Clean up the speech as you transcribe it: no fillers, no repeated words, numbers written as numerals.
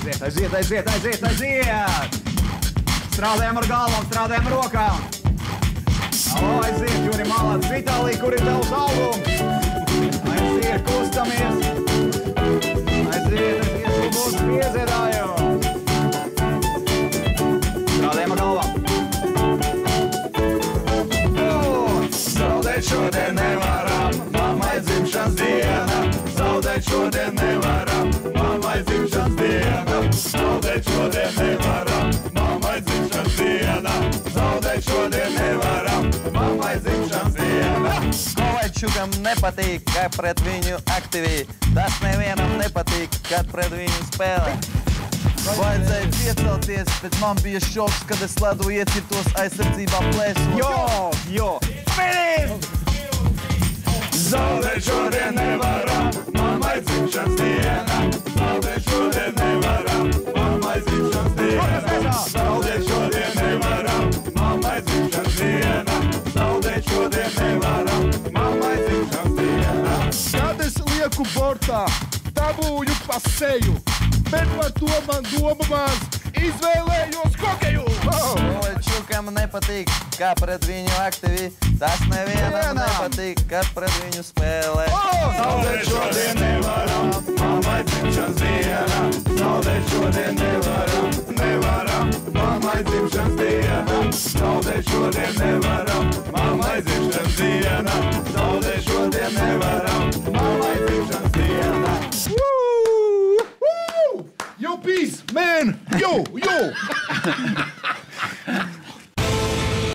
Aiziet! Strādājam ar galvām, strādājam ar rokām. Aiziet, Juri, malāc. Vitālija, kur ir tavs albums? Aiziet, kustamies. Aiziet, būs piedziedājums. Strādājam ar galvām. Zaudēt šodien nevaram, mammai dzimšanas diena. Zaudēt šodien nevaram, mammai dzimšanas diena. Zaudēt šodien nevaram, mammai dzimšanas diena. Zaudēt šodien nevaram, mammai dzimšanas diena. Kovačukam nepatīk, kā pret viņu aktīvi. Tas nevienam nepatīk, kad pret viņu spēlē. Vajadzēja piecelties, bet man bija šoks, kad es ledu iecirtos aizsardzībā plēsot. Jo! Finish! Zaudēt šodien nevaram, mammai dzimšanas diena. Zaudēt šodien nevaram, mammai dzimšanas diena. Zaudēt šodien nevaram, mammai dzimšanas diena. Zaudēt šodien nevaram, mammai dzimšanas diena. Kad es lieku bortā, dabūju pa seju, bet par to man doma maz, izvēlējos hokeju. Kovačukam nepatīk, kā pret viņu aktīvi. Tas nevienam nepatīk, kad pret viņu spēlē. Zaudēt šodien nevaram, mammai dzimšanas diena. Zaudēt šodien nevaram, mammai dzimšanas diena. Zaudēt šodien nevaram, mammai dzimšanas diena.